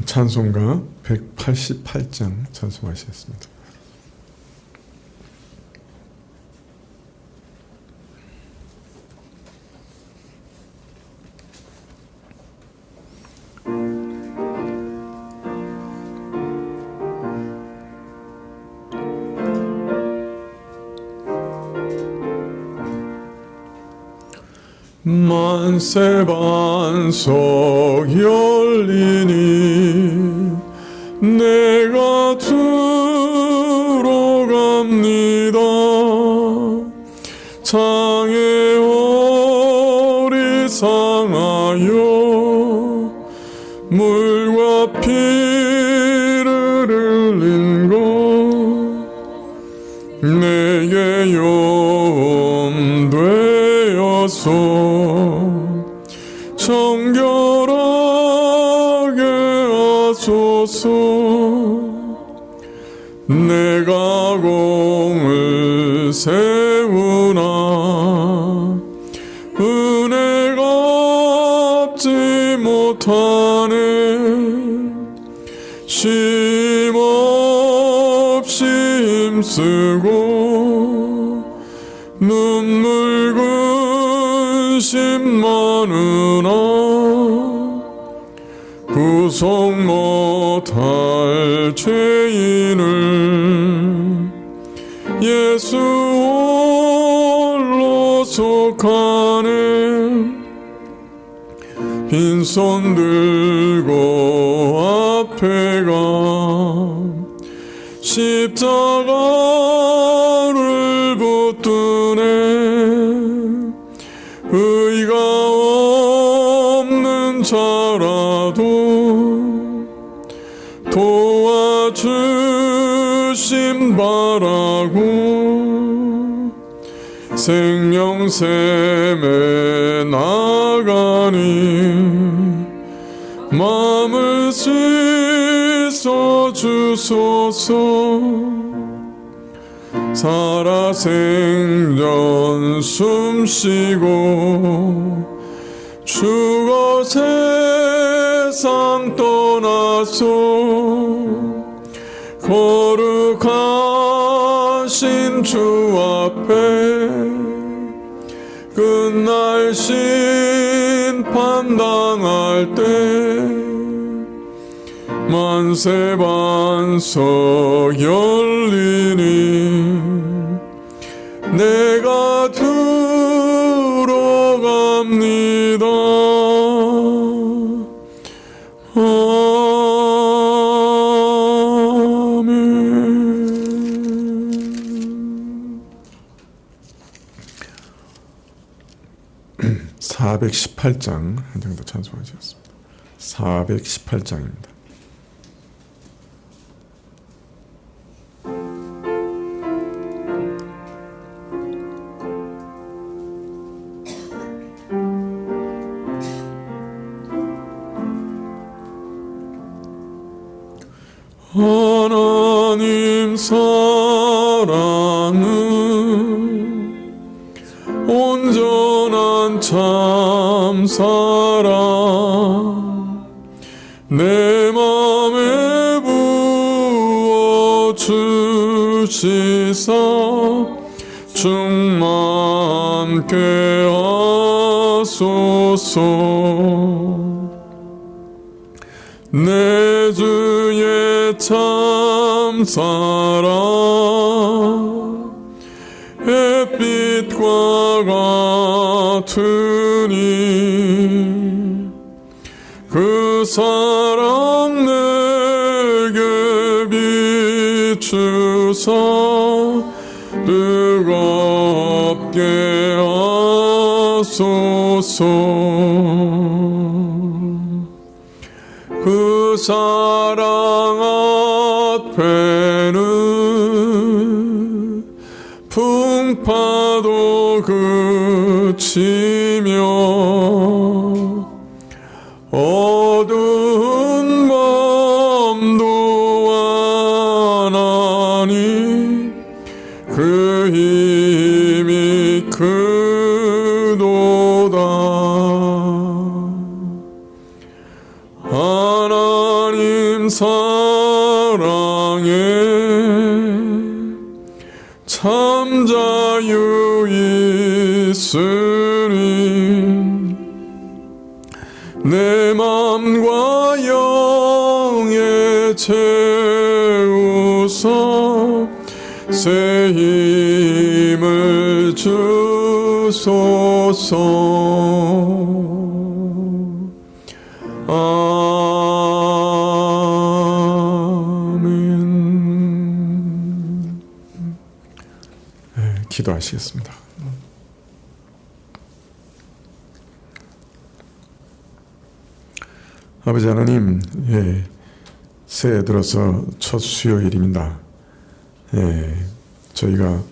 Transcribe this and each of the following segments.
찬송가 188장 찬송하시겠습니다. 만세 반석 열리니 내가 들어갑니다. 창에 오리 상하여 물과 피를 흘린 것 내게 요음 되어서 정결하게 하소서. 내가 공을 세우나 은혜가 없지 못하네. 쉼없이 힘쓰고 눈물 근심 많으나 구속 못할 죄인을 예수 홀로 속하네. 빈손 들고 앞에 가 십자가를 붙드네. 의가 없는 자라도 도와주심 바라고 생명샘에 나가니 마음을 씻어주소서. 살아생전 숨쉬고 죽어 세상 떠나서 거룩하신 주 앞에 끝날 심판 당할 때 만세 반석 열리니 내가 들어갑니다. 아멘. 418장 한 장 더 찬송하시겠습니다. 418장입니다. 하나님 사랑은 온전한 참 사랑 내 맘에 부어주시사 충만케 하소서. 내 주의 참 사랑 햇빛과 같으니 그 사랑 내게 비추사 뜨겁게 하소서. 그 사랑 앞에는 풍파도 그치며 어두운 마음도 안하니 그 힘이 크도다. 하나님 사랑에 참 자유 있으니 내 맘과 영에 채우소 새 힘을 주소서. 아멘. 네, 기도하시겠습니다. 아버지 하나님, 새해 들어서 첫 수요일입니다. 저희가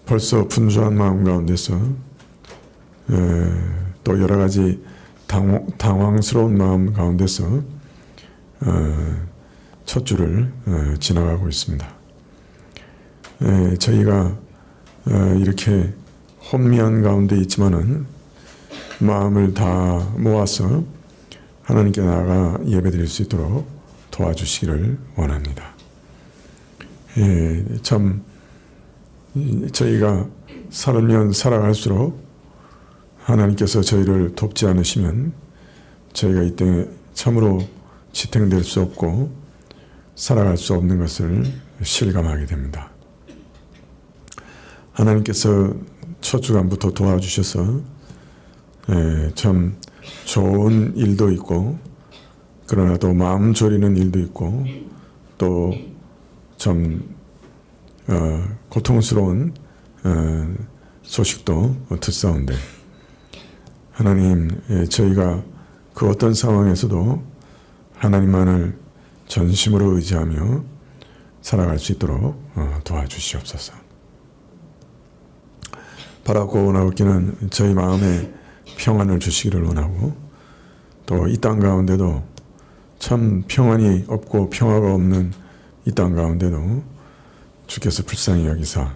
벌써 분주한 마음 가운데서 또 여러 가지 당황스러운 마음 가운데서 첫 주를 지나가고 있습니다. 저희가 이렇게 혼미한 가운데 있지만은 마음을 다 모아서 하나님께 나아가 예배드릴 수 있도록 도와주시기를 원합니다. 참 저희가 살면 살아갈수록 하나님께서 저희를 돕지 않으시면 저희가 이때 참으로 지탱될 수 없고 살아갈 수 없는 것을 실감하게 됩니다. 하나님께서 첫 주간부터 도와주셔서 참 좋은 일도 있고 그러나 또 마음 졸이는 일도 있고 또 참 고통스러운 소식도 듣사온데 하나님, 저희가 그 어떤 상황에서도 하나님만을 전심으로 의지하며 살아갈 수 있도록 도와주시옵소서. 바라고 원하옵기는 저희 마음에 평안을 주시기를 원하고 또 이 땅 가운데도 참 평안이 없고 평화가 없는 이 땅 가운데도 주께서 불쌍히 여기사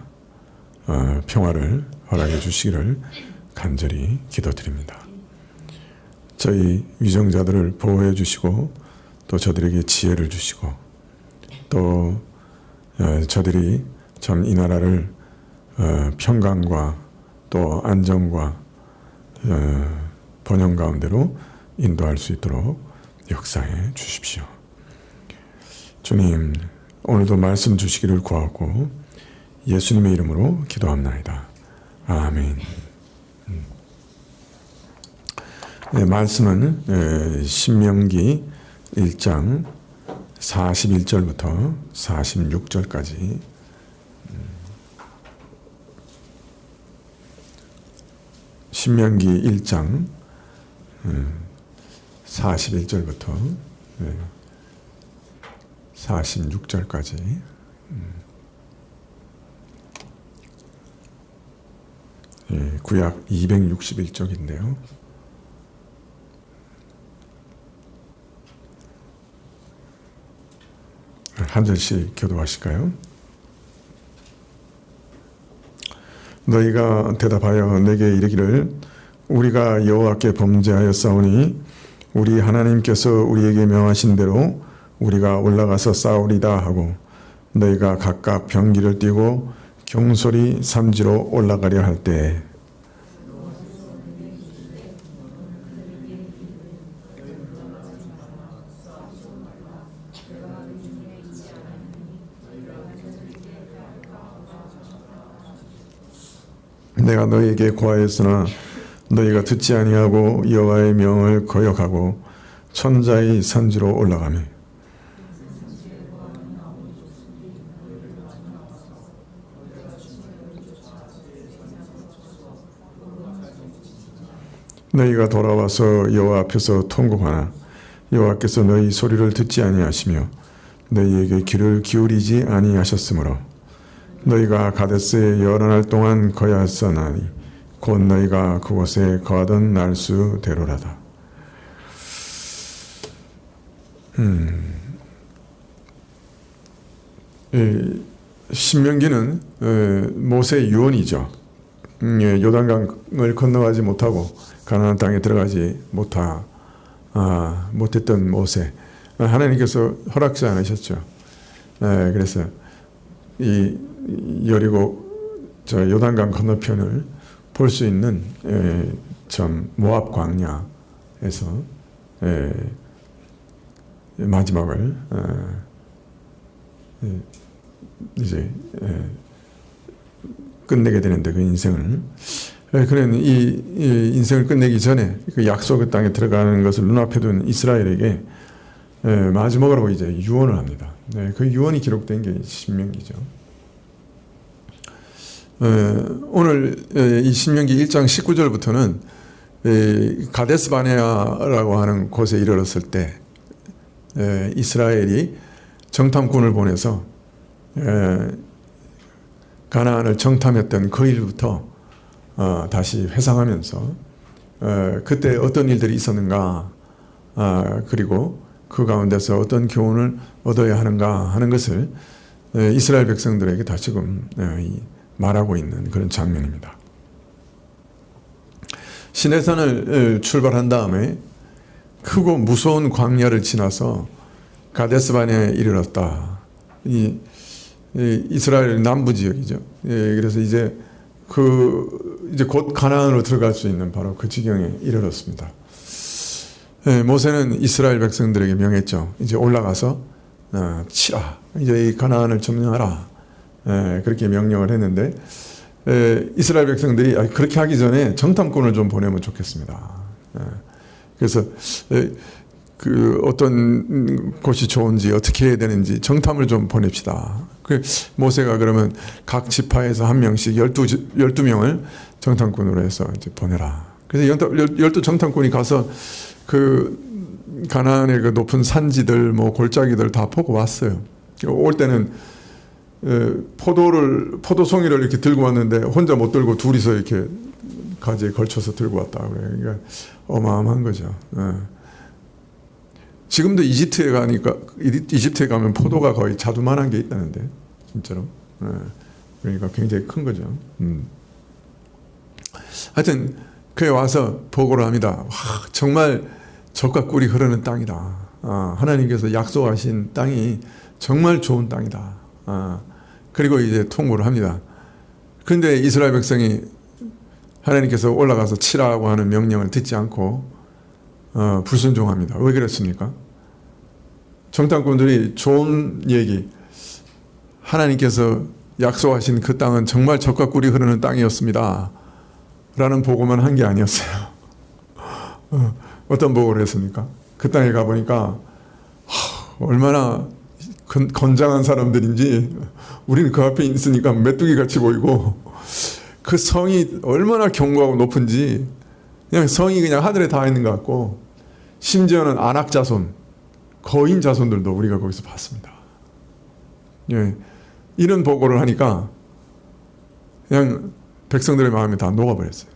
평화를 허락해 주시기를 간절히 기도드립니다. 저희 위정자들을 보호해 주시고 또 저들에게 지혜를 주시고 또 저들이 참 이 나라를 평강과 또 안정과 번영 가운데로 인도할 수 있도록 역사해 주십시오. 주님, 오늘도 말씀 주시기를 구하고 예수님의 이름으로 기도합나이다. 아멘. 말씀은 신명기 1장 41절부터 46절까지 신명기 1장 41절부터 46절까지 구약 261쪽인데요. 한 절씩 교도하실까요? 너희가 대답하여 내게 이르기를 우리가 여호와께 범죄하였사오니 우리 하나님께서 우리에게 명하신 대로 우리가 올라가서 싸우리다 하고 너희가 각각 병기를 띠고 경솔히 산지로 올라가려 할 때 내가 너희에게 고하였으나 너희가 듣지 아니하고 여호와의 명을 거역하고 천자의 산지로 올라가매 너희가 돌아와서 여호와 앞에서 통곡하나 여호와께서 너희 소리를 듣지 아니하시며 너희에게 귀를 기울이지 아니하셨으므로 너희가 가데스에 여러 날 동안 거하였사나니 곧 너희가 그곳에 거하던 날수대로라다. 신명기는 모세의 유언이죠. 요단강을 건너가지 못하고 가나안 땅에 들어가지 못했던 모세, 하나님께서 허락지 않으셨죠. 그래서 이 여리고 저 요단강 건너편을 볼 수 있는 전 모압 광야에서 마지막을 이제 끝내게 되는데, 그 인생을. 그는 이 인생을 끝내기 전에 그 약속의 땅에 들어가는 것을 눈앞에 둔 이스라엘에게 마지막으로 이제 유언을 합니다. 그 유언이 기록된 게 신명기죠. 오늘 이 신명기 1장 19절부터는 가데스 바네아라고 하는 곳에 이르렀을 때 이스라엘이 정탐꾼을 보내서 가나안을 정탐했던 그 일부터 다시 회상하면서 그때 어떤 일들이 있었는가, 그리고 그 가운데서 어떤 교훈을 얻어야 하는가 하는 것을 이스라엘 백성들에게 다시금 말하고 있는 그런 장면입니다. 시내산을 출발한 다음에 크고 무서운 광야를 지나서 가데스 바네아에 이르렀다. 이스라엘 남부 지역이죠. 그래서 이제 곧 가나안으로 들어갈 수 있는 바로 그 지경에 이르렀습니다. 모세는 이스라엘 백성들에게 명했죠. 이제 올라가서 치라. 이제 이 가나안을 점령하라. 그렇게 명령을 했는데 이스라엘 백성들이 그렇게 하기 전에 정탐꾼을 좀 보내면 좋겠습니다. 그래서 그 어떤 곳이 좋은지 어떻게 해야 되는지 정탐을 좀 보냅시다. 모세가 그러면 각 지파에서 한 명씩 12명을 정탐꾼으로 해서 이제 보내라. 그래서 12 정탐꾼이 가서 그 가나안의 그 높은 산지들, 뭐 골짜기들 다 보고 왔어요. 올 때는 포도송이를 이렇게 들고 왔는데 혼자 못 들고 둘이서 이렇게 가지에 걸쳐서 들고 왔다. 그러니까 어마어마한 거죠. 지금도 이집트에 가면 포도가 거의 자두만한 게 있다는데, 진짜로. 그러니까 굉장히 큰 거죠. 하여튼 그에 와서 보고를 합니다. 와, 정말 젖과 꿀이 흐르는 땅이다. 하나님께서 약속하신 땅이 정말 좋은 땅이다. 그리고 이제 통보를 합니다. 그런데 이스라엘 백성이 하나님께서 올라가서 치라고 하는 명령을 듣지 않고 불순종합니다. 왜 그랬습니까? 정탐꾼들이 좋은 얘기, 하나님께서 약속하신 그 땅은 정말 젖과 꿀이 흐르는 땅이었습니다 라는 보고만 한 게 아니었어요. 어떤 보고를 했습니까? 그 땅에 가보니까 얼마나 건장한 사람들인지, 우리는 그 앞에 있으니까 메뚜기 같이 보이고, 그 성이 얼마나 견고하고 높은지, 그냥 성이 그냥 하늘에 닿아 있는 것 같고, 심지어는 안악 자손, 거인 자손들도 우리가 거기서 봤습니다. 이런 보고를 하니까 그냥 백성들의 마음이 다 녹아버렸어요.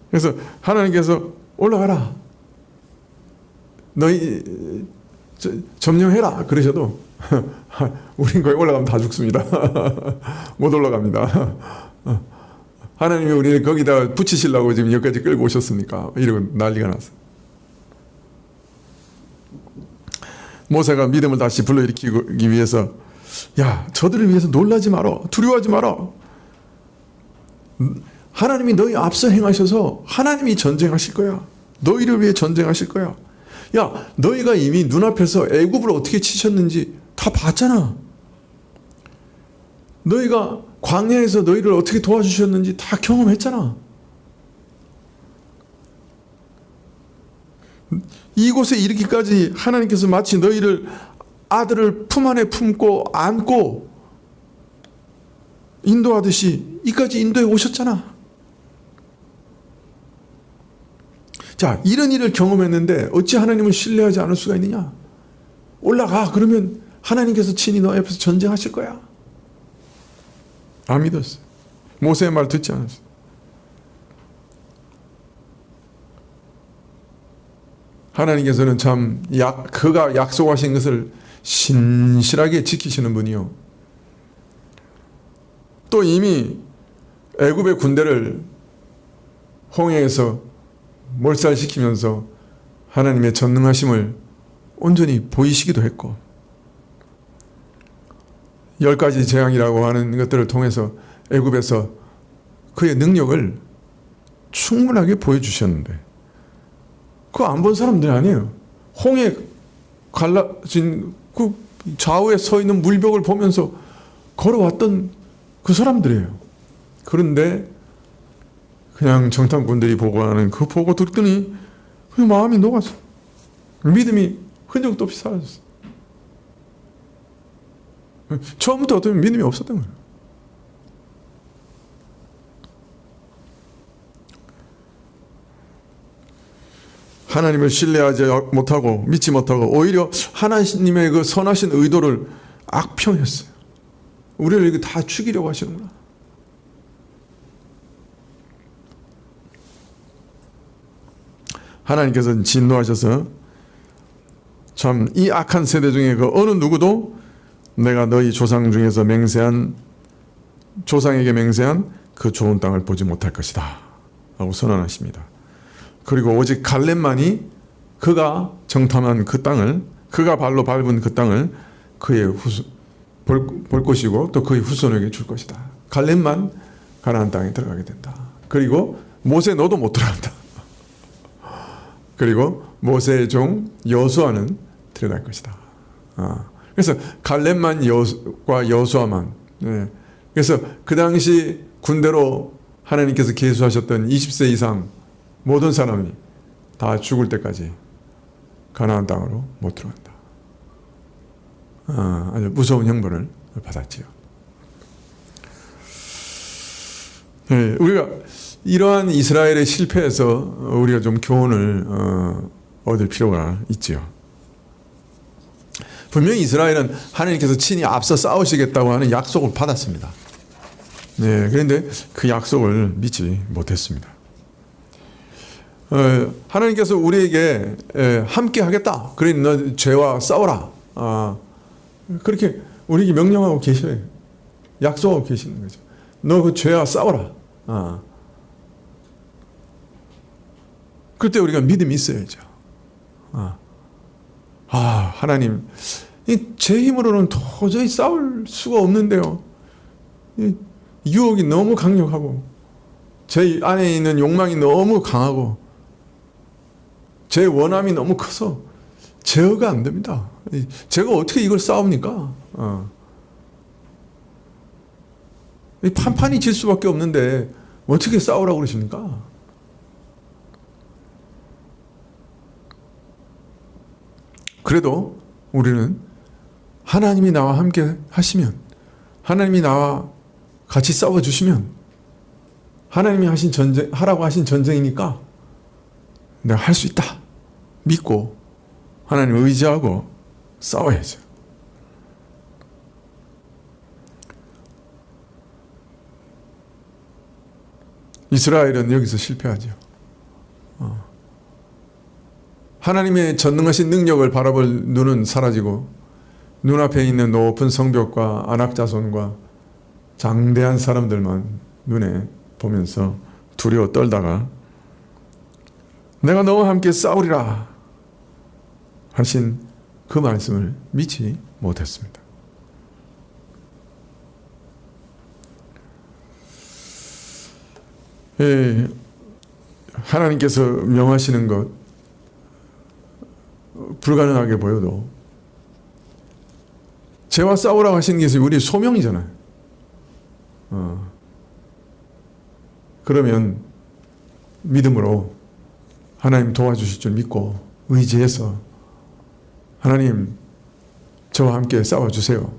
그래서 하나님께서 올라가라, 너희 점령해라 그러셔도 우린 거기 올라가면 다 죽습니다. 못 올라갑니다. 하나님이 우리를 거기다 붙이시려고 지금 여기까지 끌고 오셨습니까? 이러고 난리가 났어요. 모세가 믿음을 다시 불러일으키기 위해서, 야, 저들을 위해서 놀라지 마라, 두려워하지 마라. 하나님이 너희 앞서 행하셔서 하나님이 전쟁하실 거야. 너희를 위해 전쟁하실 거야. 야, 너희가 이미 눈앞에서 애굽을 어떻게 치셨는지 다 봤잖아. 너희가 광야에서 너희를 어떻게 도와주셨는지 다 경험했잖아. 이곳에 이르기까지 하나님께서 마치 너희를 아들을 품 안에 품고 안고 인도하듯이 이까지 인도해 오셨잖아. 자, 이런 일을 경험했는데 어찌 하나님을 신뢰하지 않을 수가 있느냐? 올라가. 그러면 하나님께서 친히 너 옆에서 전쟁하실 거야. 안 믿었어요. 모세의 말 듣지 않았어요. 하나님께서는 참 그가 약속하신 것을 신실하게 지키시는 분이요, 또 이미 애굽의 군대를 홍해에서 몰살시키면서 하나님의 전능하심을 온전히 보이시기도 했고 10가지 재앙이라고 하는 것들을 통해서 애굽에서 그의 능력을 충분하게 보여주셨는데 그거 안 본 사람들이 아니에요. 홍해 갈라진 그 좌우에 서 있는 물벽을 보면서 걸어왔던 그 사람들이에요. 그런데 그냥 정탐꾼들이 보고하는 그 보고 듣더니 그 마음이 녹았어. 믿음이 흔적도 없이 사라졌어. 처음부터 어쩌면 믿음이 없었던 거예요. 하나님을 신뢰하지 못하고 믿지 못하고 오히려 하나님의 그 선하신 의도를 악평했어요. 우리를 이거 다 죽이려고 하시는구나. 하나님께서는 진노하셔서 참 이 악한 세대 중에 그 어느 누구도 내가 너희 조상 중에서 조상에게 맹세한 그 좋은 땅을 보지 못할 것이다 하고 선언하십니다. 그리고 오직 갈렙만이 그가 정탐한 그 땅을 그가 발로 밟은 그 땅을 그의 볼 것이고 또 그의 후손에게 줄 것이다. 갈렙만 가나안 땅에 들어가게 된다. 그리고 모세 너도 못 들어간다. 그리고 모세의 종 여수아는 들어갈 것이다. 그래서 갈렙과 여수아만. 네. 그래서 그 당시 군대로 하나님께서 계수하셨던 20세 이상 모든 사람이 다 죽을 때까지 가나안 땅으로 못 들어간다. 아주 무서운 형벌을 받았지요. 네, 우리가 이러한 이스라엘의 실패에서 우리가 좀 교훈을 얻을 필요가 있지요. 분명히 이스라엘은 하나님께서 친히 앞서 싸우시겠다고 하는 약속을 받았습니다. 네, 그런데 그 약속을 믿지 못했습니다. 하나님께서 우리에게 함께 하겠다. 그래, 너 죄와 싸워라. 그렇게 우리에게 명령하고 계셔요. 약속하고 계시는 거죠. 너 그 죄와 싸워라. 그때 우리가 믿음이 있어야죠. 하나님, 제 힘으로는 도저히 싸울 수가 없는데요. 유혹이 너무 강력하고, 제 안에 있는 욕망이 너무 강하고, 제 원함이 너무 커서 제어가 안 됩니다. 제가 어떻게 이걸 싸웁니까? 판판이 질 수밖에 없는데 어떻게 싸우라고 그러십니까? 그래도 우리는 하나님이 나와 함께 하시면, 하나님이 나와 같이 싸워주시면, 하나님이 하라고 하신 전쟁이니까 내가 할 수 있다 믿고 하나님을 의지하고 싸워야죠. 이스라엘은 여기서 실패하죠. 하나님의 전능하신 능력을 바라볼 눈은 사라지고 눈앞에 있는 높은 성벽과 안악자손과 장대한 사람들만 눈에 보면서 두려워 떨다가 내가 너와 함께 싸우리라 하신 그 말씀을 믿지 못했습니다. 하나님께서 명하시는 것 불가능하게 보여도 죄와 싸우라고 하시는 것이 우리 소명이잖아요. 그러면 믿음으로 하나님 도와주실 줄 믿고 의지해서 하나님 저와 함께 싸워주세요.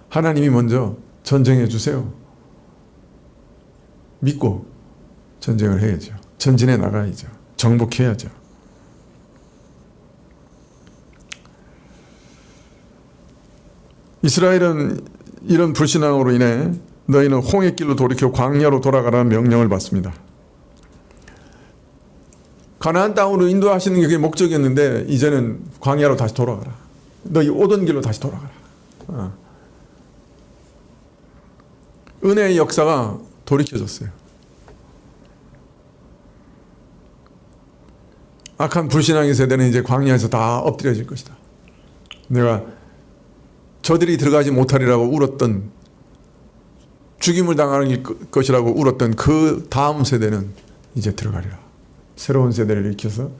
하나님이 먼저 전쟁해 주세요. 믿고 전쟁을 해야죠. 전진해 나가야죠. 정복해야죠. 이스라엘은 이런 불신앙으로 인해 너희는 홍해길로 돌이켜 광야로 돌아가라는 명령을 받습니다. 가나안 땅으로 인도하시는 게 그게 목적이었는데 이제는 광야로 다시 돌아가라. 너희 오던 길로 다시 돌아가라. 은혜의 역사가 돌이켜졌어요. 악한 불신앙의 세대는 이제 광야에서 다 엎드려질 것이다. 내가 저들이 들어가지 못하리라고 울었던, 죽임을 당하는 것이라고 울었던 그 다음 세대는 이제 들어가리라. 새로운 세대를 일으켜서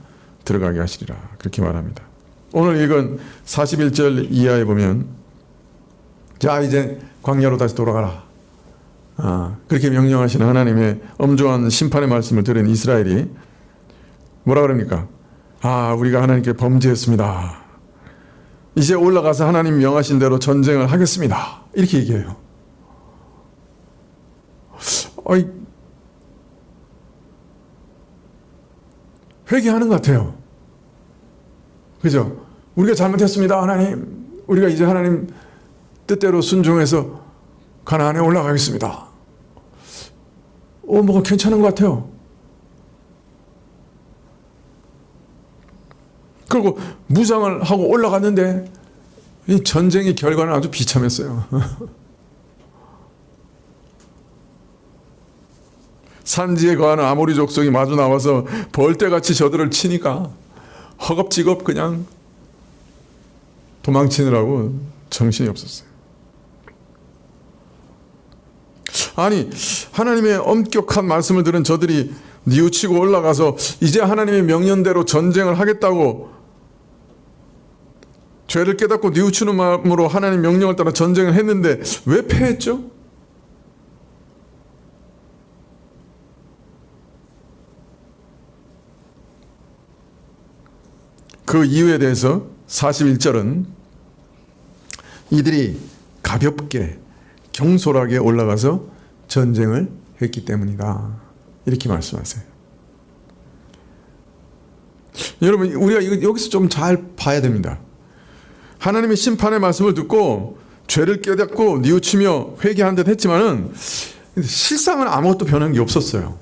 들어가게 하시리라. 그렇게 말합니다. 오늘 읽은 41절 이하에 보면, 자 이제 광야로 다시 돌아가라. 그렇게 명령하시는 하나님의 엄중한 심판의 말씀을 들은 이스라엘이 뭐라 그럽니까? 우리가 하나님께 범죄했습니다. 이제 올라가서 하나님 명하신 대로 전쟁을 하겠습니다. 이렇게 얘기해요. 회개하는 것 같아요. 그죠? 우리가 잘못했습니다, 하나님. 우리가 이제 하나님 뜻대로 순종해서 가나안에 올라가겠습니다. 뭐가 괜찮은 것 같아요. 그리고 무장을 하고 올라갔는데 이 전쟁의 결과는 아주 비참했어요. 산지에 거하는 아모리 족속이 마주 나와서 벌떼같이 저들을 치니까 허겁지겁 그냥 도망치느라고 정신이 없었어요. 아니, 하나님의 엄격한 말씀을 들은 저들이 뉘우치고 올라가서 이제 하나님의 명령대로 전쟁을 하겠다고 죄를 깨닫고 뉘우치는 마음으로 하나님 명령을 따라 전쟁을 했는데 왜 패했죠? 그 이유에 대해서 41절은 이들이 가볍게 경솔하게 올라가서 전쟁을 했기 때문이다. 이렇게 말씀하세요. 여러분, 우리가 여기서 좀 잘 봐야 됩니다. 하나님의 심판의 말씀을 듣고 죄를 깨닫고 뉘우치며 회개한 듯 했지만은 실상은 아무것도 변한 게 없었어요.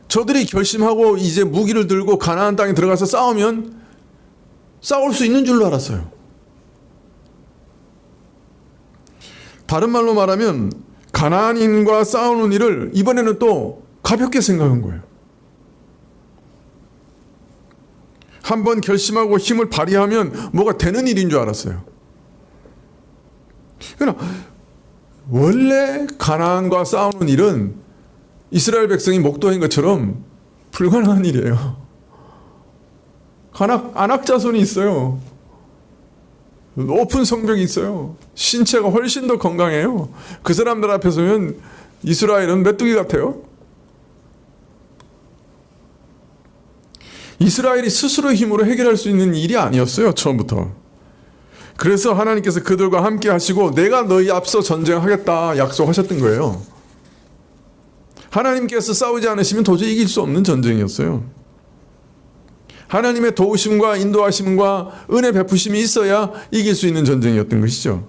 저들이 결심하고 이제 무기를 들고 가나안 땅에 들어가서 싸우면 싸울 수 있는 줄로 알았어요. 다른 말로 말하면 가나안인과 싸우는 일을 이번에는 또 가볍게 생각한 거예요. 한번 결심하고 힘을 발휘하면 뭐가 되는 일인 줄 알았어요. 그러나 원래 가나안과 싸우는 일은 이스라엘 백성이 목도인 것처럼 불가능한 일이에요. 안악 자손이 있어요. 높은 성벽이 있어요. 신체가 훨씬 더 건강해요. 그 사람들 앞에 서면 이스라엘은 메뚜기 같아요. 이스라엘이 스스로 힘으로 해결할 수 있는 일이 아니었어요, 처음부터. 그래서 하나님께서 그들과 함께 하시고 내가 너희 앞서 전쟁하겠다 약속하셨던 거예요. 하나님께서 싸우지 않으시면 도저히 이길 수 없는 전쟁이었어요. 하나님의 도우심과 인도하심과 은혜 베푸심이 있어야 이길 수 있는 전쟁이었던 것이죠.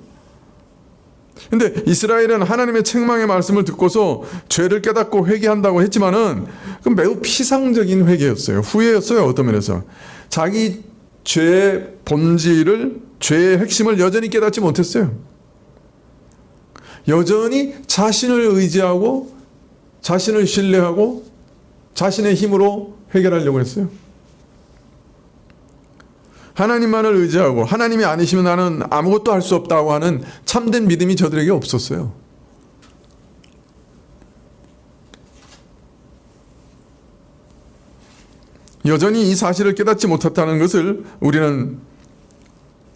근데 이스라엘은 하나님의 책망의 말씀을 듣고서 죄를 깨닫고 회개한다고 했지만은 그건 매우 피상적인 회개였어요. 후회였어요. 어떤 면에서. 자기 죄의 본질을, 죄의 핵심을 여전히 깨닫지 못했어요. 여전히 자신을 의지하고 자신을 신뢰하고 자신의 힘으로 해결하려고 했어요. 하나님만을 의지하고 하나님이 아니시면 나는 아무것도 할 수 없다고 하는 참된 믿음이 저들에게 없었어요. 여전히 이 사실을 깨닫지 못했다는 것을 우리는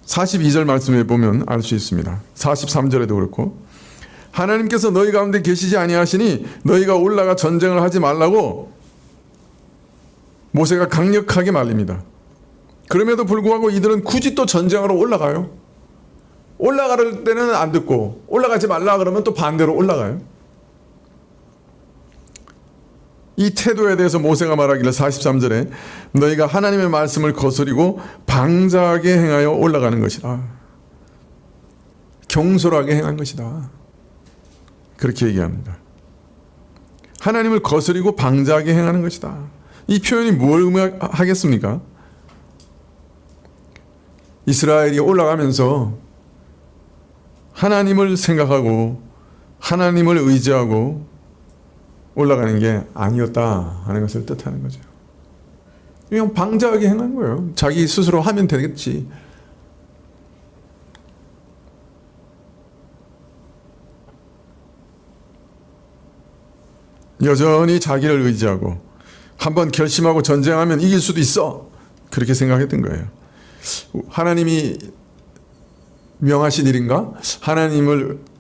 42절 말씀에 보면 알 수 있습니다. 43절에도 그렇고 하나님께서 너희 가운데 계시지 아니하시니 너희가 올라가 전쟁을 하지 말라고 모세가 강력하게 말립니다. 그럼에도 불구하고 이들은 굳이 또 전쟁하러 올라가요. 올라갈 때는 안 듣고 올라가지 말라 그러면 또 반대로 올라가요. 이 태도에 대해서 모세가 말하기를 43절에 너희가 하나님의 말씀을 거스리고 방자하게 행하여 올라가는 것이다. 경솔하게 행한 것이다. 그렇게 얘기합니다. 하나님을 거스리고 방자하게 행하는 것이다. 이 표현이 뭘 의미하겠습니까? 이스라엘이 올라가면서 하나님을 생각하고 하나님을 의지하고 올라가는 게 아니었다 하는 것을 뜻하는 거죠. 그냥 방자하게 행한 거예요. 자기 스스로 하면 되겠지. 여전히 자기를 의지하고 한번 결심하고 전쟁하면 이길 수도 있어. 그렇게 생각했던 거예요. 하나님이 명하신 일인가? 하나님을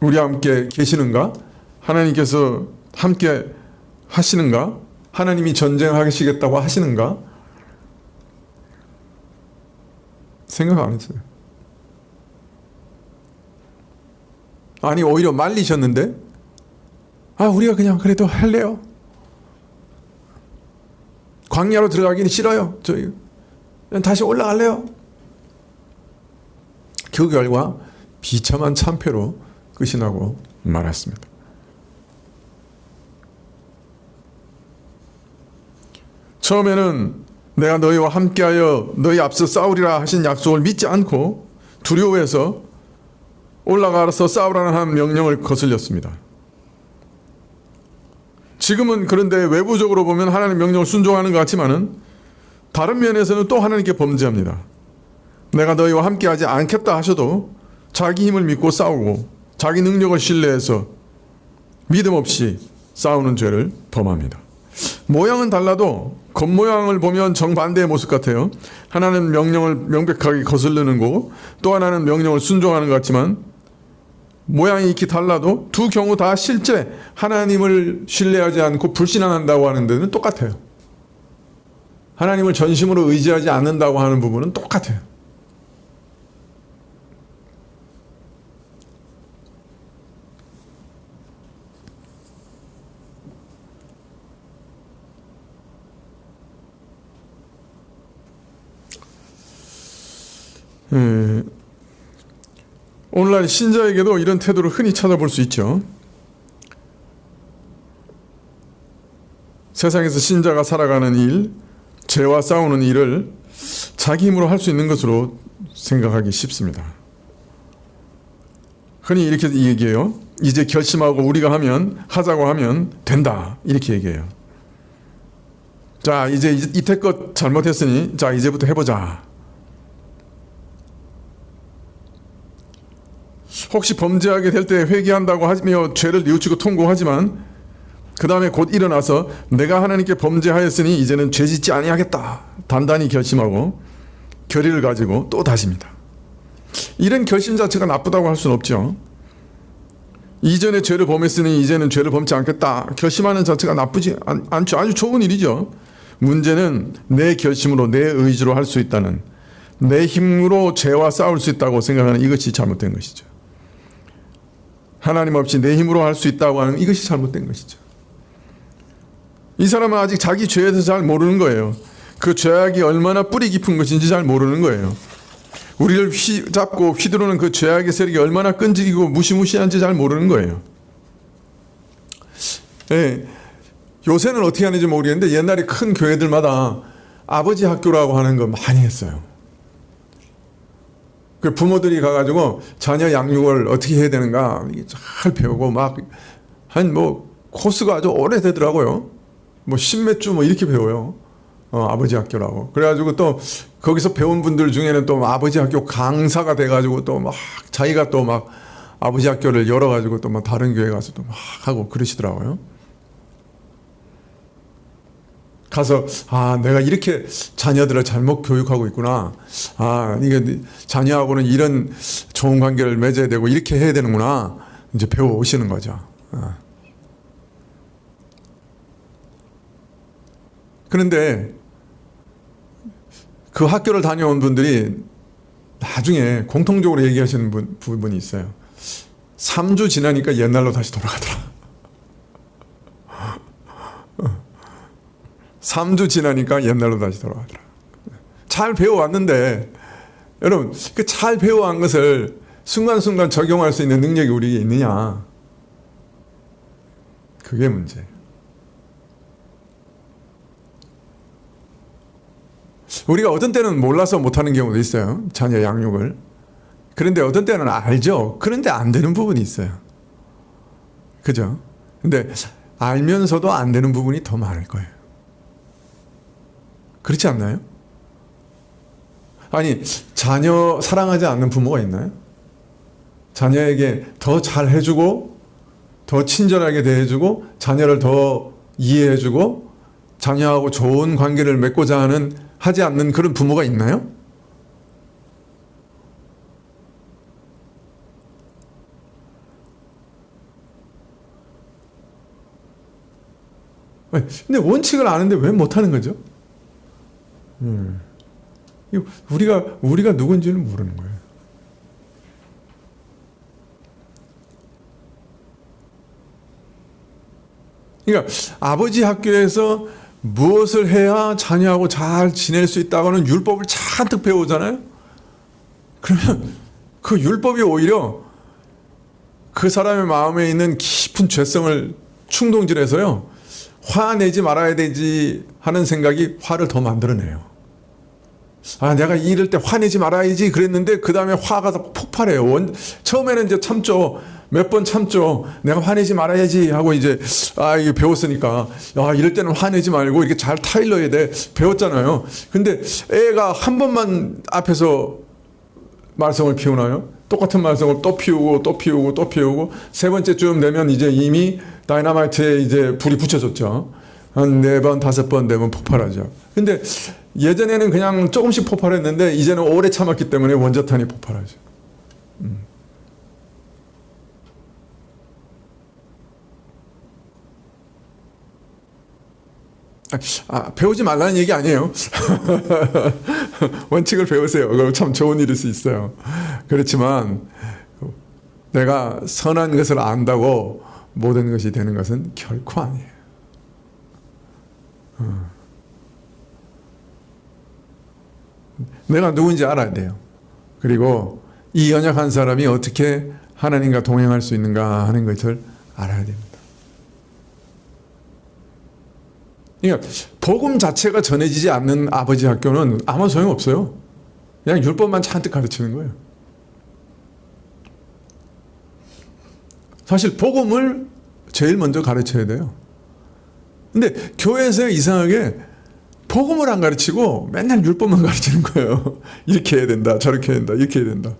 우리와 함께 계시는가? 하나님께서 함께 하시는가? 하나님이 전쟁하시겠다고 하시는가? 생각 안 했어요. 아니 오히려 말리셨는데 우리가 그냥 그래도 할래요. 광야로 들어가기는 싫어요. 저희 다시 올라갈래요. 그 결과 비참한 참패로 끝이 나고 말았습니다. 처음에는 내가 너희와 함께하여 너희 앞서 싸우리라 하신 약속을 믿지 않고 두려워해서 올라가서 싸우라는 한 명령을 거슬렸습니다. 지금은 그런데 외부적으로 보면 하나님 명령을 순종하는 것 같지만은 다른 면에서는 또 하나님께 범죄합니다. 내가 너희와 함께하지 않겠다 하셔도 자기 힘을 믿고 싸우고 자기 능력을 신뢰해서 믿음 없이 싸우는 죄를 범합니다. 모양은 달라도 겉모양을 보면 정반대의 모습 같아요. 하나는 명령을 명백하게 거스르는 거고 또 하나는 명령을 순종하는 것 같지만 모양이 익히 달라도 두 경우 다 실제 하나님을 신뢰하지 않고 불신앙한다고 하는 데는 똑같아요. 하나님을 전심으로 의지하지 않는다고 하는 부분은 똑같아요. 오늘날 신자에게도 이런 태도를 흔히 찾아볼 수 있죠. 세상에서 신자가 살아가는 일, 죄와 싸우는 일을 자기 힘으로 할 수 있는 것으로 생각하기 쉽습니다. 흔히 이렇게 얘기해요. 이제 결심하고 우리가 하자고 하면 된다. 이렇게 얘기해요. 자, 이제 이태껏 잘못했으니 자, 이제부터 해보자. 혹시 범죄하게 될 때 회개한다고 하며 죄를 뉘우치고 통곡하지만 그 다음에 곧 일어나서 내가 하나님께 범죄하였으니 이제는 죄짓지 아니하겠다. 단단히 결심하고 결의를 가지고 또 다십니다. 이런 결심 자체가 나쁘다고 할 수는 없죠. 이전에 죄를 범했으니 이제는 죄를 범치 않겠다. 결심하는 자체가 나쁘지 않죠. 아주 좋은 일이죠. 문제는 내 결심으로 내 의지로 할 수 있다는, 내 힘으로 죄와 싸울 수 있다고 생각하는 이것이 잘못된 것이죠. 하나님 없이 내 힘으로 할 수 있다고 하는 이것이 잘못된 것이죠. 이 사람은 아직 자기 죄에 대해서 잘 모르는 거예요. 그 죄악이 얼마나 뿌리 깊은 것인지 잘 모르는 거예요. 우리를 잡고 휘두르는 그 죄악의 세력이 얼마나 끈질기고 무시무시한지 잘 모르는 거예요. 네. 요새는 어떻게 하는지 모르겠는데 옛날에 큰 교회들마다 아버지 학교라고 하는 거 많이 했어요. 그 부모들이 가가지고 자녀 양육을 어떻게 해야 되는가 잘 배우고 코스가 아주 오래되더라고요. 십몇 주 이렇게 배워요. 아버지 학교라고. 그래가지고 또 거기서 배운 분들 중에는 또 아버지 학교 강사가 돼가지고 또 자기가 또 아버지 학교를 열어가지고 또 다른 교회 가서 또 하고 그러시더라고요. 가서 내가 이렇게 자녀들을 잘못 교육하고 있구나. 이게 자녀하고는 이런 좋은 관계를 맺어야 되고 이렇게 해야 되는구나. 이제 배워 오시는 거죠. 그런데 그 학교를 다녀온 분들이 나중에 공통적으로 얘기하시는 부분이 있어요. 3주 지나니까 옛날로 다시 돌아가더라. 3주 지나니까 옛날로 다시 돌아가더라. 잘 배워왔는데 여러분 그 잘 배워온 것을 순간순간 적용할 수 있는 능력이 우리에게 있느냐. 그게 문제예요. 우리가 어떤 때는 몰라서 못하는 경우도 있어요. 자녀 양육을. 그런데 어떤 때는 알죠. 그런데 안 되는 부분이 있어요. 그죠? 근데 알면서도 안 되는 부분이 더 많을 거예요. 그렇지 않나요? 아니, 자녀 사랑하지 않는 부모가 있나요? 자녀에게 더 잘해주고 더 친절하게 대해주고 자녀를 더 이해해주고 자녀하고 좋은 관계를 맺고자 하지 않는 그런 부모가 있나요? 근데 원칙을 아는데 왜 못하는 거죠? 우리가 누군지는 모르는 거예요. 그러니까 아버지 학교에서 무엇을 해야 자녀하고 잘 지낼 수 있다고는 율법을 잔뜩 배우잖아요. 그러면 그 율법이 오히려 그 사람의 마음에 있는 깊은 죄성을 충동질해서요, 화내지 말아야 되지 하는 생각이 화를 더 만들어내요. 아, 내가 이럴 때 화내지 말아야지 그랬는데 그 다음에 화가 폭발해요. 처음에는 이제 참죠. 몇 번 참죠. 내가 화내지 말아야지 하고 이제 이게 배웠으니까 이럴 때는 화내지 말고 이렇게 잘 타일러야 돼. 배웠잖아요. 근데 애가 한 번만 앞에서 말썽을 피우나요? 똑같은 말썽을 또 피우고 또 피우고 또 피우고 세 번째쯤 되면 이제 이미 다이너마이트에 이제 불이 붙여졌죠. 한 4번, 5번 되면 폭발하죠. 근데 예전에는 그냥 조금씩 폭발했는데 이제는 오래 참았기 때문에 원자탄이 폭발하죠. 배우지 말라는 얘기 아니에요. 원칙을 배우세요. 그럼 참 좋은 일일 수 있어요. 그렇지만 내가 선한 것을 안다고 모든 것이 되는 것은 결코 아니에요. 내가 누군지 알아야 돼요. 그리고 이 연약한 사람이 어떻게 하나님과 동행할 수 있는가 하는 것을 알아야 됩니다. 그러니까 복음 자체가 전해지지 않는 아버지 학교는 아무 소용없어요. 그냥 율법만 잔뜩 가르치는 거예요. 사실 복음을 제일 먼저 가르쳐야 돼요. 근데 교회에서 이상하게 복음을 안 가르치고 맨날 율법만 가르치는 거예요. 이렇게 해야 된다, 저렇게 해야 된다, 이렇게 해야 된다.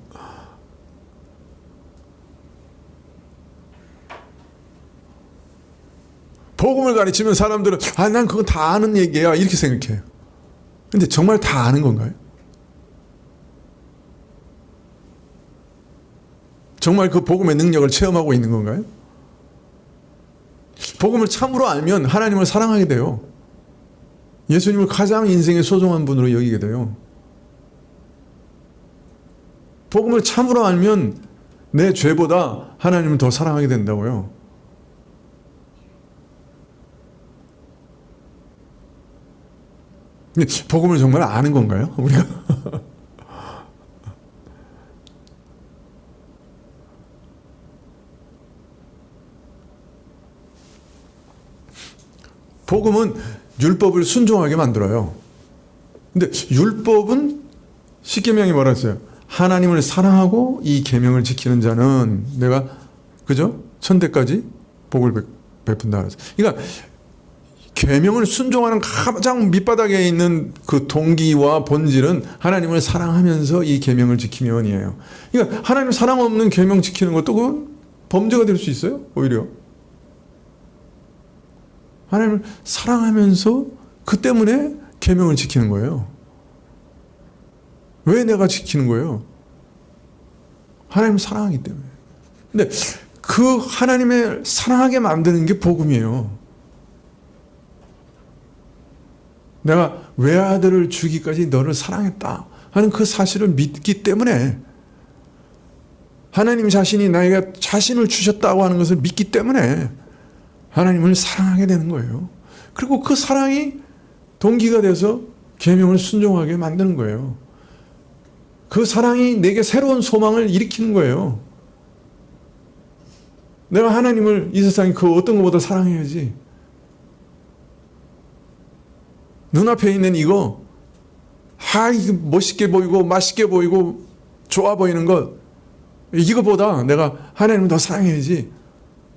복음을 가르치면 사람들은 난 그건 다 아는 얘기야 이렇게 생각해요. 근데 정말 다 아는 건가요? 정말 그 복음의 능력을 체험하고 있는 건가요? 복음을 참으로 알면 하나님을 사랑하게 돼요. 예수님을 가장 인생의 소중한 분으로 여기게 돼요. 복음을 참으로 알면 내 죄보다 하나님을 더 사랑하게 된다고요. 복음을 정말 아는 건가요? 우리가? 복음은 율법을 순종하게 만들어요. 근데 율법은 십계명이 뭐라 했어요? 하나님을 사랑하고 이 계명을 지키는 자는 내가 그죠? 천대까지 복을 베푼다 그랬어요. 그러니까 계명을 순종하는 가장 밑바닥에 있는 그 동기와 본질은 하나님을 사랑하면서 이 계명을 지키면이에요. 그러니까 하나님 사랑 없는 계명 지키는 것도 그 범죄가 될 수 있어요. 오히려 하나님을 사랑하면서 그 때문에 계명을 지키는 거예요. 왜 내가 지키는 거예요? 하나님을 사랑하기 때문에. 근데 그 하나님을 사랑하게 만드는 게 복음이에요. 내가 외아들을 주기까지 너를 사랑했다 하는 그 사실을 믿기 때문에, 하나님 자신이 나에게 자신을 주셨다고 하는 것을 믿기 때문에 하나님을 사랑하게 되는 거예요. 그리고 그 사랑이 동기가 돼서 계명을 순종하게 만드는 거예요. 그 사랑이 내게 새로운 소망을 일으키는 거예요. 내가 하나님을 이 세상에 그 어떤 것보다 사랑해야지. 눈앞에 있는 이거 멋있게 보이고 맛있게 보이고 좋아 보이는 것, 이거보다 내가 하나님을 더 사랑해야지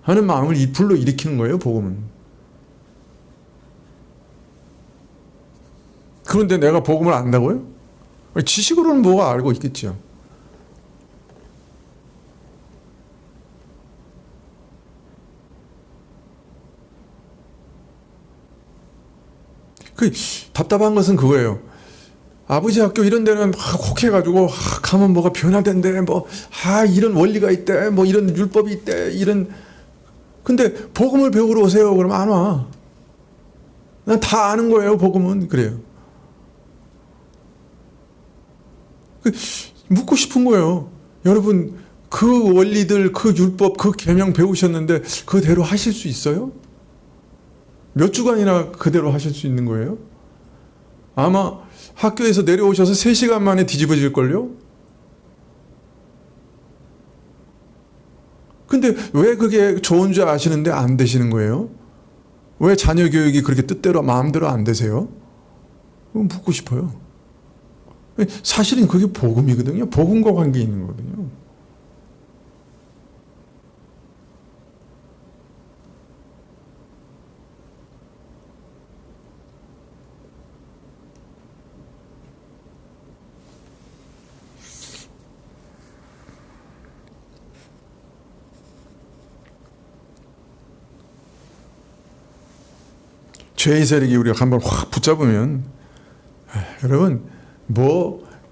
하는 마음을 불러 일으키는 거예요, 복음은. 그런데 내가 복음을 안다고요? 지식으로는 뭐가 알고 있겠죠. 답답한 것은 그거예요. 아버지 학교 이런 데는 막 혹해가지고 가면 뭐가 변화된대, 이런 원리가 있대, 이런 율법이 있대, 근데 복음을 배우러 오세요. 그러면 안 와. 난 다 아는 거예요, 복음은. 그래요. 묻고 싶은 거예요. 여러분, 그 원리들, 그 율법, 그 계명 배우셨는데 그대로 하실 수 있어요? 몇 주간이나 그대로 하실 수 있는 거예요? 아마 학교에서 내려오셔서 3시간 만에 뒤집어질걸요? 근데 왜 그게 좋은 줄 아시는데 안 되시는 거예요? 왜 자녀 교육이 그렇게 뜻대로 마음대로 안 되세요? 묻고 싶어요. 사실은 그게 복음이거든요. 복음과 관계 있는 거거든요. 죄의 세력이 우리가 한번 확 붙잡으면 여러분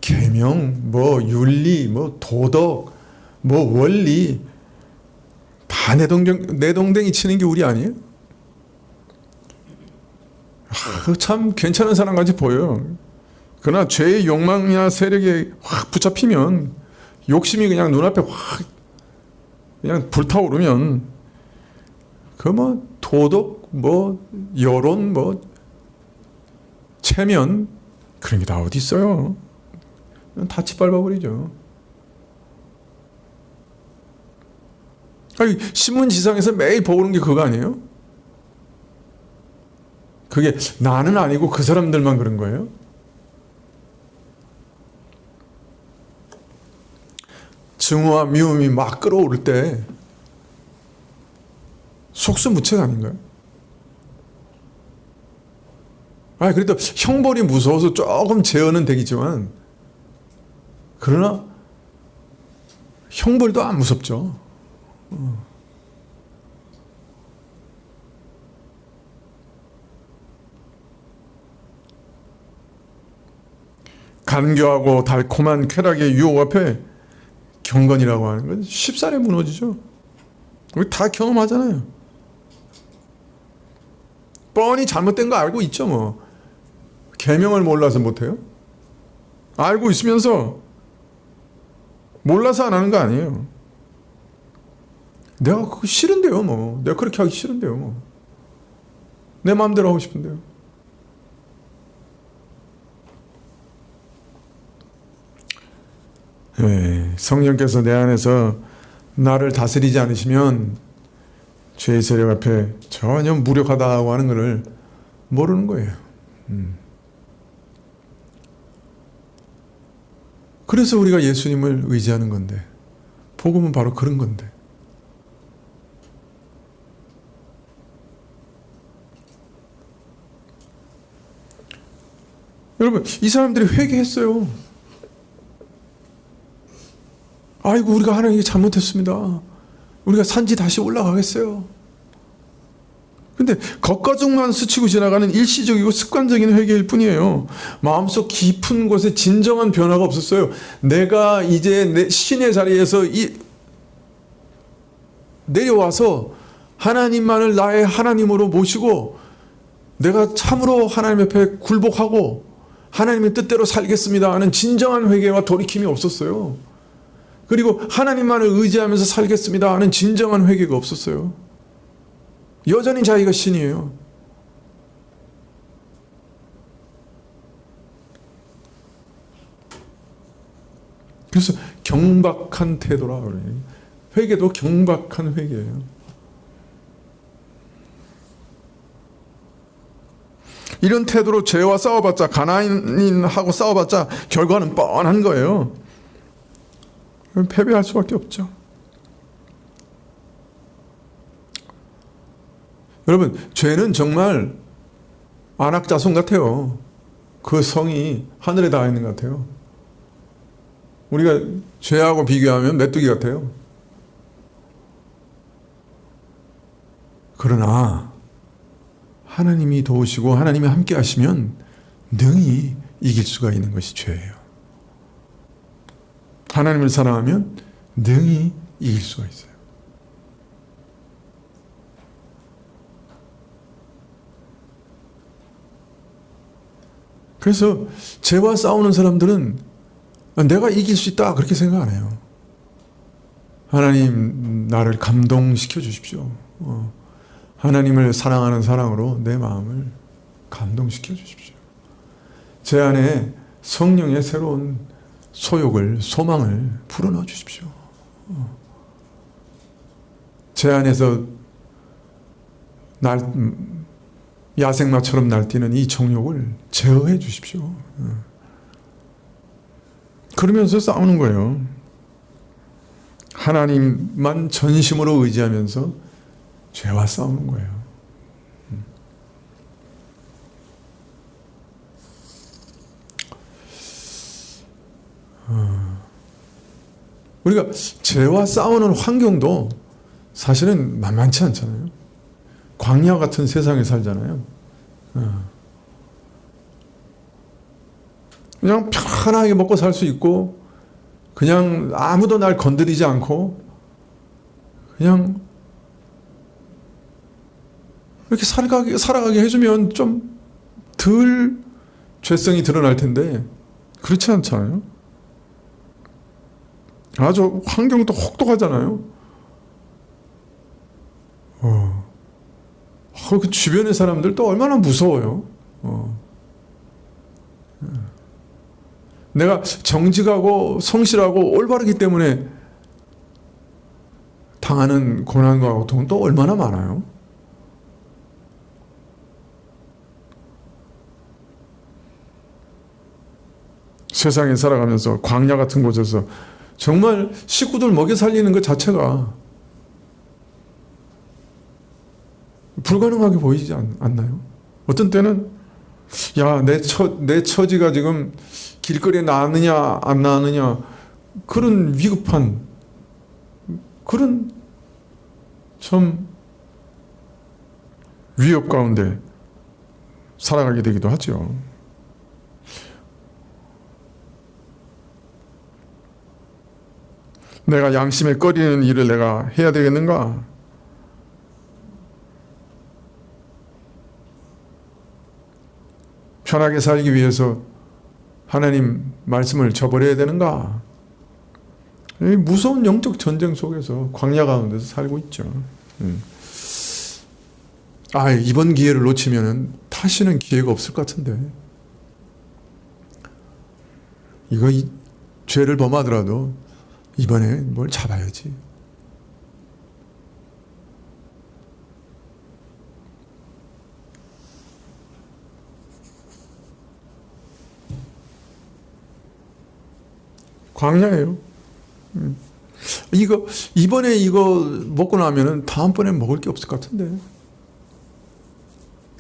계명, 윤리, 도덕, 원리 다 내동댕이 치는 게 우리 아니에요? 참 괜찮은 사람같이 보여요. 그러나 죄의 욕망이나 세력에 확 붙잡히면 욕심이 그냥 눈앞에 확 그냥 불타오르면 도덕, 여론, 체면 그런 게 다 어디 있어요? 다 짓밟아버리죠. 신문지상에서 매일 보는 게 그거 아니에요? 그게 나는 아니고 그 사람들만 그런 거예요? 증오와 미움이 막 끌어오를 때 속수무책 아닌가요? 그래도 형벌이 무서워서 조금 제어는 되겠지만 그러나 형벌도 안 무섭죠. 간교하고 달콤한 쾌락의 유혹 앞에 경건이라고 하는 건 쉽사리 무너지죠. 우리 다 경험하잖아요. 뻔히 잘못된 거 알고 있죠. 계명을 몰라서 못해요? 알고 있으면서 몰라서 안 하는 거 아니에요. 내가 그거 싫은데요. 내가 그렇게 하기 싫은데요. 내 마음대로 하고 싶은데요. 성령께서 내 안에서 나를 다스리지 않으시면 죄의 세력 앞에 전혀 무력하다고 하는 것을 모르는 거예요. 그래서 우리가 예수님을 의지하는 건데, 복음은 바로 그런 건데. 여러분, 이 사람들이 회개했어요. 아이고, 우리가 하나님께 잘못했습니다. 우리가 산지 다시 올라가겠어요. 근데 겉가죽만 스치고 지나가는 일시적이고 습관적인 회개일 뿐이에요. 마음속 깊은 곳에 진정한 변화가 없었어요. 내가 이제 내 신의 자리에서 내려와서 하나님만을 나의 하나님으로 모시고 내가 참으로 하나님 옆에 굴복하고 하나님의 뜻대로 살겠습니다 하는 진정한 회개와 돌이킴이 없었어요. 그리고 하나님만을 의지하면서 살겠습니다 하는 진정한 회개가 없었어요. 여전히 자기가 신이에요. 그래서 경박한 태도라 그래요. 회개도 경박한 회개예요. 이런 태도로 죄와 싸워봤자, 가나안인하고 싸워봤자 결과는 뻔한 거예요. 패배할 수밖에 없죠. 여러분, 죄는 정말 안악자손 같아요. 그 성이 하늘에 닿아 있는 것 같아요. 우리가 죄하고 비교하면 메뚜기 같아요. 그러나 하나님이 도우시고 하나님이 함께 하시면 능히 이길 수가 있는 것이 죄예요. 하나님을 사랑하면 능히 이길 수가 있어요. 그래서 죄와 싸우는 사람들은 내가 이길 수 있다 그렇게 생각 안 해요. 하나님 나를 감동시켜 주십시오. 하나님을 사랑하는 사랑으로 내 마음을 감동시켜 주십시오. 제 안에 성령의 새로운 소욕을, 소망을 불어넣어 주십시오. 제 안에서 야생마처럼 날뛰는 이 정욕을 제어해 주십시오. 그러면서 싸우는 거예요. 하나님만 전심으로 의지하면서 죄와 싸우는 거예요. 우리가 죄와 싸우는 환경도 사실은 만만치 않잖아요. 광야 같은 세상에 살잖아요. 그냥 편하게 먹고 살 수 있고 그냥 아무도 날 건드리지 않고 그냥 이렇게 살아가게 해주면 좀 덜 죄성이 드러날 텐데 그렇지 않잖아요. 아주 환경도 혹독하잖아요. 그 주변의 사람들도 얼마나 무서워요. 내가 정직하고 성실하고 올바르기 때문에 당하는 고난과 고통은 또 얼마나 많아요. 세상에 살아가면서 광야 같은 곳에서 정말 식구들 먹여 살리는 것 자체가 불가능하게 보이지 않나요? 어떤 때는 야, 내 처지가 지금 길거리에 나느냐 안 나느냐 그런 위급한 그런 참 위협 가운데 살아가게 되기도 하죠. 내가 양심에 꺼리는 일을 내가 해야 되겠는가? 편하게 살기 위해서 하나님 말씀을 저버려야 되는가? 무서운 영적 전쟁 속에서 광야 가운데서 살고 있죠. 이번 기회를 놓치면 다시는 기회가 없을 것 같은데. 이거 죄를 범하더라도 이번에 뭘 잡아야지. 광야예요. 이번에 이거 먹고 나면은 다음번에 먹을 게 없을 것 같은데.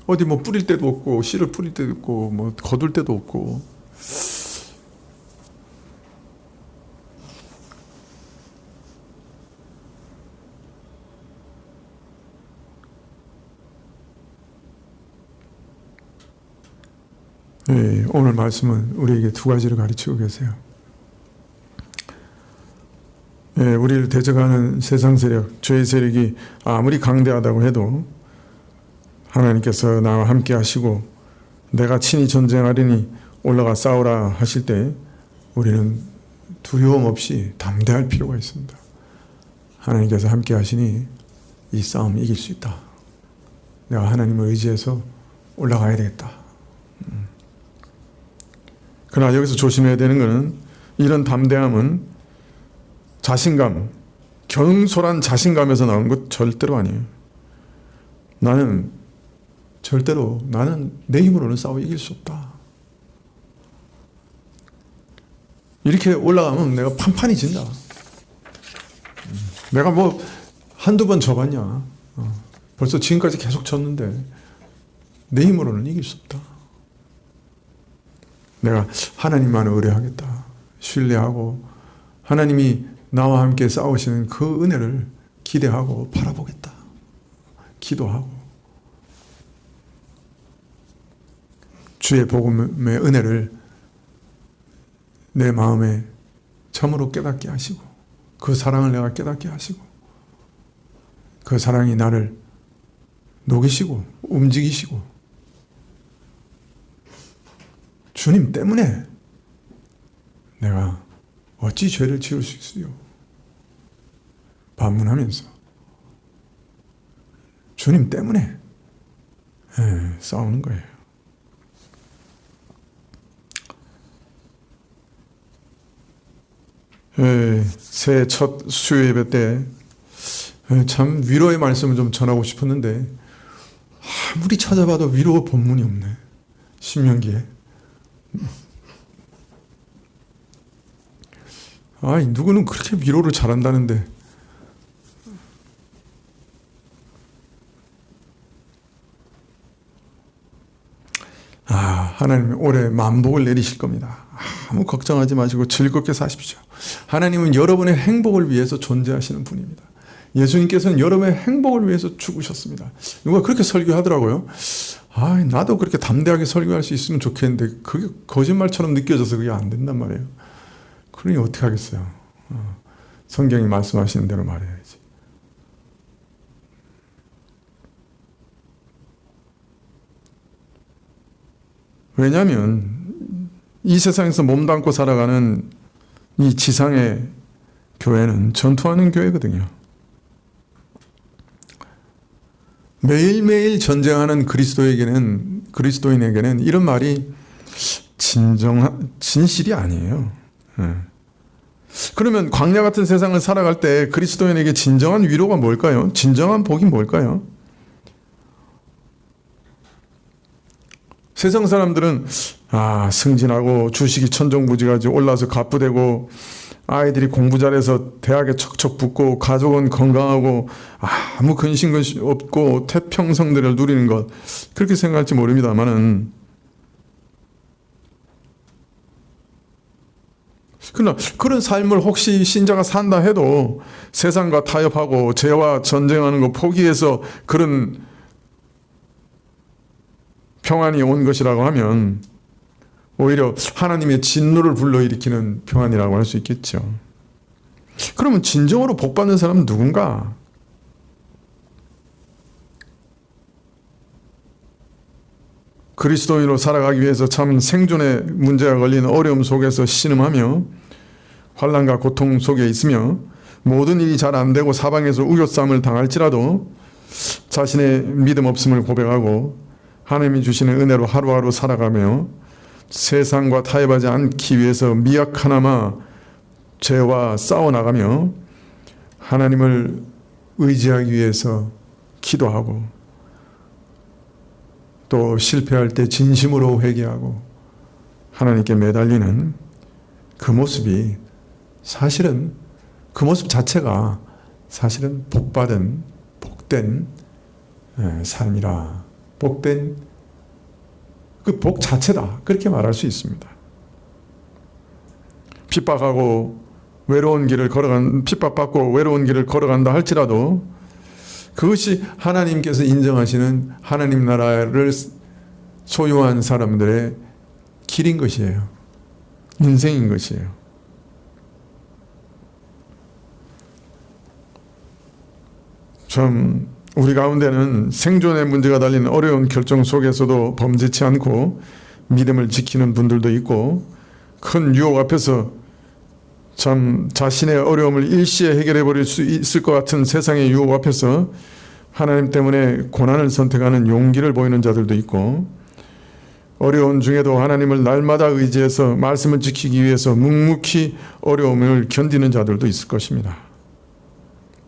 어디 뭐 뿌릴 데도 없고, 씨를 뿌릴 데도 없고, 뭐 거둘 데도 없고. 네, 오늘 말씀은 우리에게 두 가지를 가르치고 계세요. 네, 우리를 대적하는 세상 세력, 죄의 세력이 아무리 강대하다고 해도 하나님께서 나와 함께 하시고 내가 친히 전쟁하리니 올라가 싸우라 하실 때 우리는 두려움 없이 담대할 필요가 있습니다. 하나님께서 함께 하시니 이 싸움 이길 수 있다. 내가 하나님을 의지해서 올라가야 되겠다. 그러나 여기서 조심해야 되는 것은 이런 담대함은 자신감, 경솔한 자신감에서 나오는 것 절대로 아니에요. 나는 내 힘으로는 싸워 이길 수 없다. 이렇게 올라가면 내가 판판이 진다. 내가 뭐 한두 번 져봤냐. 벌써 지금까지 계속 졌는데 내 힘으로는 이길 수 없다. 내가 하나님만 의뢰하겠다. 신뢰하고 하나님이 나와 함께 싸우시는 그 은혜를 기대하고 바라보겠다. 기도하고 주의 복음의 은혜를 내 마음에 참으로 깨닫게 하시고 그 사랑을 내가 깨닫게 하시고 그 사랑이 나를 녹이시고 움직이시고 주님 때문에 내가 어찌 죄를 지을 수 있어요? 반문하면서 주님 때문에 싸우는 거예요. 새해 첫 수요 예배 때 참 위로의 말씀을 좀 전하고 싶었는데 아무리 찾아봐도 위로 본문이 없네. 신명기에. 누구는 그렇게 위로를 잘한다는데 하나님이 올해 만복을 내리실 겁니다. 아무 걱정하지 마시고 즐겁게 사십시오. 하나님은 여러분의 행복을 위해서 존재하시는 분입니다. 예수님께서는 여러분의 행복을 위해서 죽으셨습니다. 누가 그렇게 설교하더라고요. 나도 그렇게 담대하게 설교할 수 있으면 좋겠는데 그게 거짓말처럼 느껴져서 그게 안 된단 말이에요. 그러니 어떻게 하겠어요. 성경이 말씀하시는 대로 말해야지. 왜냐하면 이 세상에서 몸담고 살아가는 이 지상의 교회는 전투하는 교회거든요. 매일매일 전쟁하는 그리스도인에게는 이런 말이 진실이 아니에요. 그러면 광야 같은 세상을 살아갈 때 그리스도인에게 진정한 위로가 뭘까요? 진정한 복이 뭘까요? 세상 사람들은 승진하고 주식이 천정부지까지 올라서 갑부되고 아이들이 공부 잘해서 대학에 척척 붙고 가족은 건강하고 아무 근심 없고 태평성대를 누리는 것 그렇게 생각할지 모릅니다만은 그러나 그런 삶을 혹시 신자가 산다 해도 세상과 타협하고 죄와 전쟁하는 거 포기해서 그런 평안이 온 것이라고 하면 오히려 하나님의 진노를 불러일으키는 평안이라고 할 수 있겠죠. 그러면 진정으로 복받는 사람은 누군가? 그리스도인으로 살아가기 위해서 참 생존의 문제가 걸린 어려움 속에서 신음하며 환난과 고통 속에 있으며 모든 일이 잘 안 되고 사방에서 우겨쌈을 당할지라도 자신의 믿음 없음을 고백하고 하나님이 주시는 은혜로 하루하루 살아가며 세상과 타협하지 않기 위해서 미약하나마 죄와 싸워나가며 하나님을 의지하기 위해서 기도하고 또 실패할 때 진심으로 회개하고 하나님께 매달리는 그 모습이 사실은 그 모습 자체가 사실은 복받은 복된 삶이라 복된 그 복 자체다 그렇게 말할 수 있습니다. 핍박받고 외로운 길을 걸어간다 할지라도 그것이 하나님께서 인정하시는 하나님 나라를 소유한 사람들의 길인 것이에요. 인생인 것이에요. 참 우리 가운데는 생존의 문제가 달린 어려운 결정 속에서도 범죄치 않고 믿음을 지키는 분들도 있고 큰 유혹 앞에서 참 자신의 어려움을 일시에 해결해 버릴 수 있을 것 같은 세상의 유혹 앞에서 하나님 때문에 고난을 선택하는 용기를 보이는 자들도 있고 어려운 중에도 하나님을 날마다 의지해서 말씀을 지키기 위해서 묵묵히 어려움을 견디는 자들도 있을 것입니다.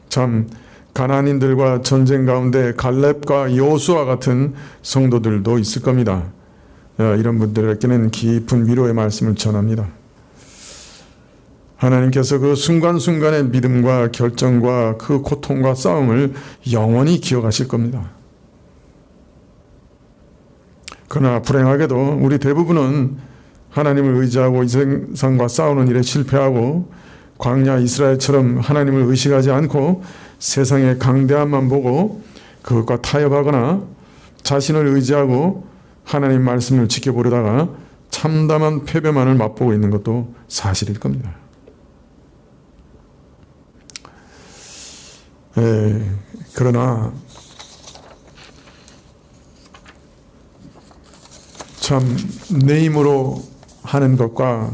참 가나안인들과 전쟁 가운데 갈렙과 여호수아 같은 성도들도 있을 겁니다. 이런 분들에게는 깊은 위로의 말씀을 전합니다. 하나님께서 그 순간순간의 믿음과 결정과 그 고통과 싸움을 영원히 기억하실 겁니다. 그러나 불행하게도 우리 대부분은 하나님을 의지하고 이 세상과 싸우는 일에 실패하고 광야 이스라엘처럼 하나님을 의식하지 않고 세상의 강대함만 보고 그것과 타협하거나 자신을 의지하고 하나님 말씀을 지켜보려다가 참담한 패배만을 맛보고 있는 것도 사실일 겁니다. 그러나 참 내 힘으로 하는 것과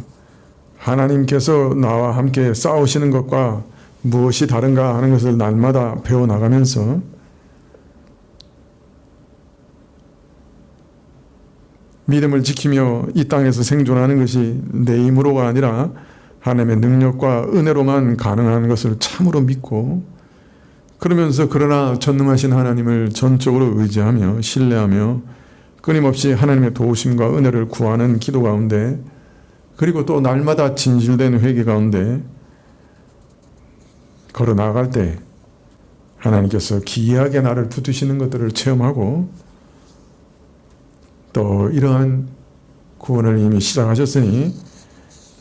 하나님께서 나와 함께 싸우시는 것과 무엇이 다른가 하는 것을 날마다 배워나가면서 믿음을 지키며 이 땅에서 생존하는 것이 내 힘으로가 아니라 하나님의 능력과 은혜로만 가능한 것을 참으로 믿고, 그러면서 그러나 전능하신 하나님을 전적으로 의지하며 신뢰하며 끊임없이 하나님의 도우심과 은혜를 구하는 기도 가운데, 그리고 또 날마다 진실된 회개 가운데 걸어 나아갈 때 하나님께서 기이하게 나를 붙드시는 것들을 체험하고, 또 이러한 구원을 이미 시작하셨으니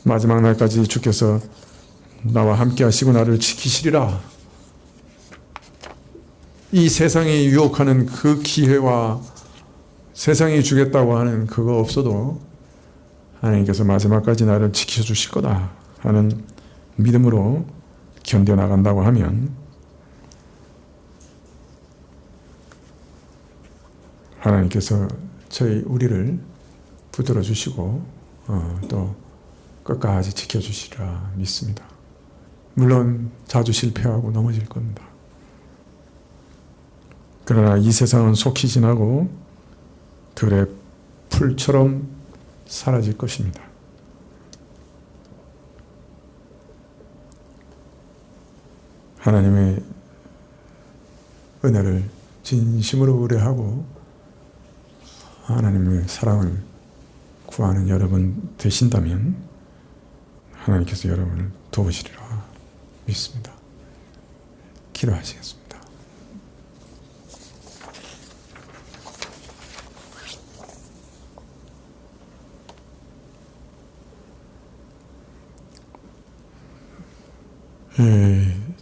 마지막 날까지 주께서 나와 함께 하시고 나를 지키시리라, 이 세상이 유혹하는 그 기회와 세상이 주겠다고 하는 그거 없어도 하나님께서 마지막까지 나를 지켜주실 거다 하는 믿음으로 견뎌나간다고 하면 하나님께서 우리를 붙들어 주시고 또 끝까지 지켜주시리라 믿습니다. 물론 자주 실패하고 넘어질 겁니다. 그러나 이 세상은 속히 지나고 들의 풀처럼 사라질 것입니다. 하나님의 은혜를 진심으로 의뢰하고 하나님의 사랑을 구하는 여러분 되신다면 하나님께서 여러분을 도우시리라 믿습니다. 기도하시겠습니다.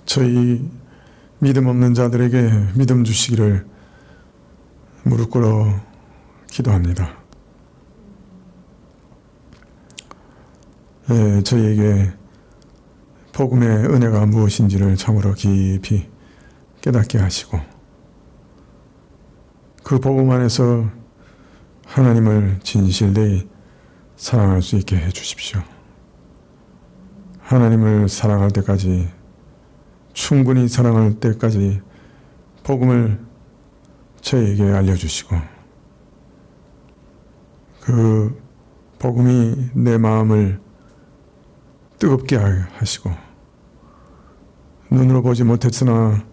저희 믿음 없는 자들에게 믿음 주시기를 무릎 꿇어 기도합니다. 저희에게 복음의 은혜가 무엇인지를 참으로 깊이 깨닫게 하시고 그 복음 안에서 하나님을 진실되이 사랑할 수 있게 해주십시오. 하나님을 사랑할 때까지, 충분히 사랑할 때까지 복음을 저에게 알려주시고 그 복음이 내 마음을 뜨겁게 하시고 눈으로 보지 못했으나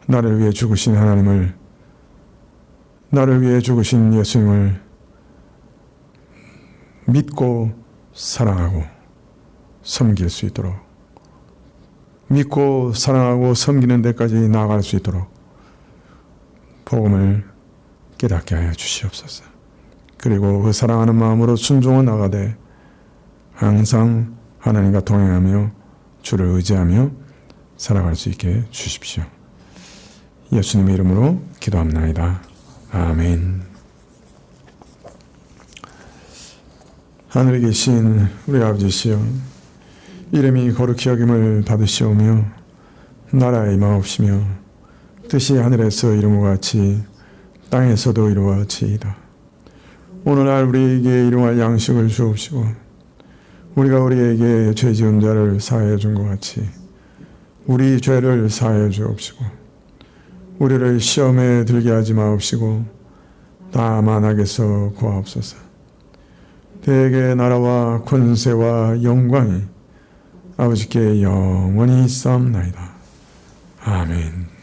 나를 위해 죽으신 하나님을, 나를 위해 죽으신 예수님을 믿고 사랑하고 섬길 수 있도록, 믿고 사랑하고 섬기는 데까지 나아갈 수 있도록 복음을 깨닫게 하여 주시옵소서. 그리고 그 사랑하는 마음으로 순종해 나가되 항상 하나님과 동행하며 주를 의지하며 살아갈 수 있게 주십시오. 예수님의 이름으로 기도합나이다. 아멘. 하늘에 계신 우리 아버지시여, 이름이 거룩히 여김을 받으시오며 나라의 임하옵시며 뜻이 하늘에서 이룬 것 같이 땅에서도 이루어지이다. 오늘날 우리에게 일용할 양식을 주옵시고 우리가 우리에게 죄 지은 자를 사하여 준 것 같이 우리 죄를 사하여 주옵시고 우리를 시험에 들게 하지 마옵시고 다만 악에서 구하옵소서. 대개 나라와 권세와 영광이 아버지께 영원히 있사옵나이다. 아멘.